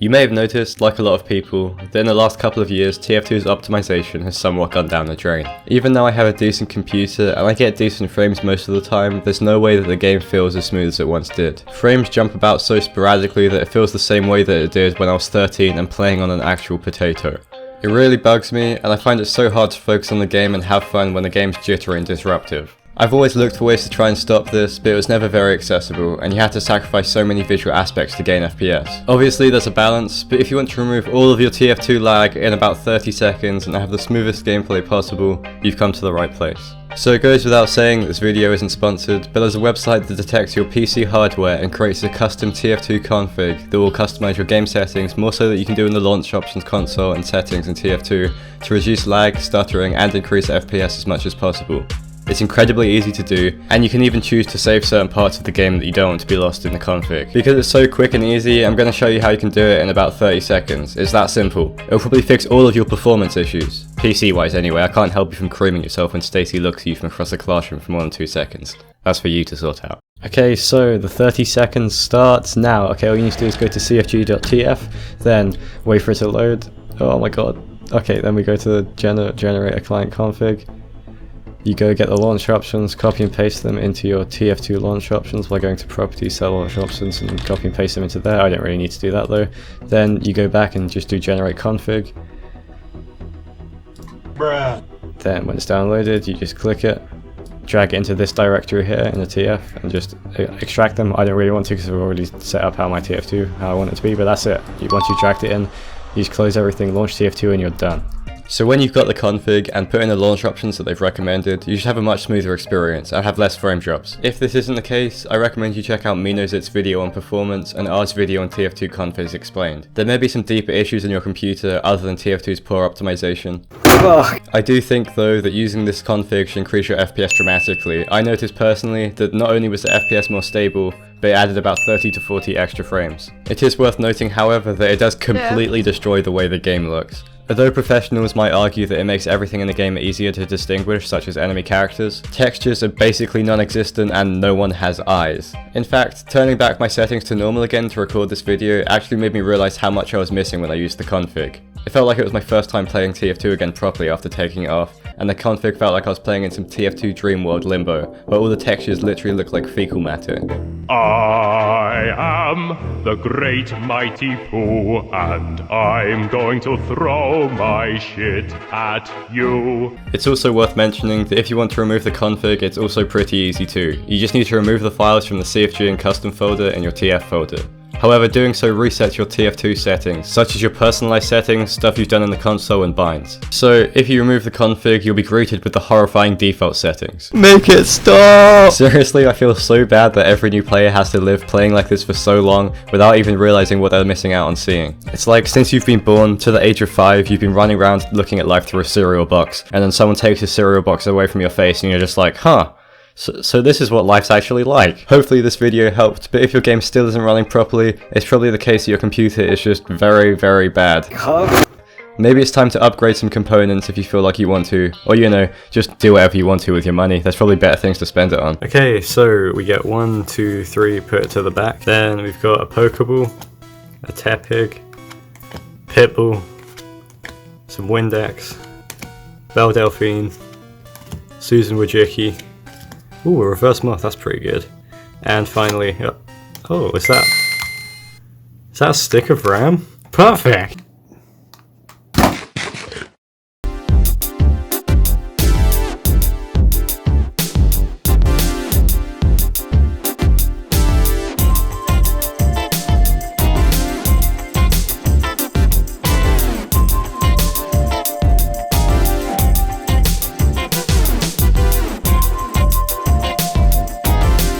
You may have noticed, like a lot of people, that in the last couple of years TF2's optimization has somewhat gone down the drain. Even though I have a decent computer and I get decent frames most of the time, there's no way that the game feels as smooth as it once did. Frames jump about so sporadically that it feels the same way that it did when I was 13 and playing on an actual potato. It really bugs me, and I find it so hard to focus on the game and have fun when the game's jittery and disruptive. I've always looked for ways to try and stop this, but it was never very accessible, and you had to sacrifice so many visual aspects to gain FPS. Obviously there's a balance, but if you want to remove all of your TF2 lag in about 30 seconds and have the smoothest gameplay possible, you've come to the right place. So it goes without saying that this video isn't sponsored, but there's a website that detects your PC hardware and creates a custom TF2 config that will customize your game settings more so that you can do in the launch options console and settings in TF2 to reduce lag, stuttering, and increase FPS as much as possible. It's incredibly easy to do, and you can even choose to save certain parts of the game that you don't want to be lost in the config. Because it's so quick and easy, I'm going to show you how you can do it in about 30 seconds. It's that simple. It'll probably fix all of your performance issues. PC wise anyway, I can't help you from creaming yourself when Stacy looks at you from across the classroom for more than 2 seconds. That's for you to sort out. Okay, so the 30 seconds starts now. Okay, all you need to do is go to cfg.tf, then wait for it to load. Oh my god. Okay, then we go to generate a client config. You go get the launch options, copy and paste them into your TF2 launch options by going to properties, set launch options, and copy and paste them into there. I don't really need to do that though. Then you go back and just do generate config. Bruh. Then when it's downloaded, you just click it, drag it into this directory here in the TF, and just extract them. I don't really want to because I've already set up how my TF2, how I want it to be, but that's it. Once you dragged it in, you just close everything, launch TF2, and you're done. So when you've got the config and put in the launch options that they've recommended, you should have a much smoother experience and have less frame drops. If this isn't the case, I recommend you check out Menozit's video on performance and ours video on TF2 configs explained. There may be some deeper issues in your computer other than TF2's poor optimization. I do think though that using this config should increase your FPS dramatically. I noticed personally that not only was the FPS more stable, but it added about 30 to 40 extra frames. It is worth noting however that it does completely destroy the way the game looks. Although professionals might argue that it makes everything in the game easier to distinguish, such as enemy characters, textures are basically non-existent and no one has eyes. In fact, turning back my settings to normal again to record this video actually made me realize how much I was missing when I used the config. It felt like it was my first time playing TF2 again properly after taking it off, and the config felt like I was playing in some TF2 Dream World limbo, where all the textures literally look like fecal matter. I am the great mighty Pooh, and I'm going to throw my shit at you. It's also worth mentioning that if you want to remove the config, it's also pretty easy too. You just need to remove the files from the CFG and custom folder in your TF folder. However, doing so resets your TF2 settings, such as your personalized settings, stuff you've done in the console, and binds. So, if you remove the config, you'll be greeted with the horrifying default settings. Make it stop! Seriously, I feel so bad that every new player has to live playing like this for so long without even realizing what they're missing out on seeing. It's like, since you've been born to the age of 5, you've been running around looking at life through a cereal box, and then someone takes your cereal box away from your face and you're just like, huh. So this is what life's actually like. Hopefully this video helped, but if your game still isn't running properly, it's probably the case that your computer is just very, very bad. Maybe it's time to upgrade some components if you feel like you want to, or you know, just do whatever you want to with your money. There's probably better things to spend it on. Okay, so we get 1, 2, 3, put it to the back. Then we've got a Pokeball, a Tepig, Pitbull, some Windex, Belle Delphine, Susan Wojcicki. Ooh, a reverse moth, that's pretty good. And finally, oh, is that a stick of RAM? Perfect!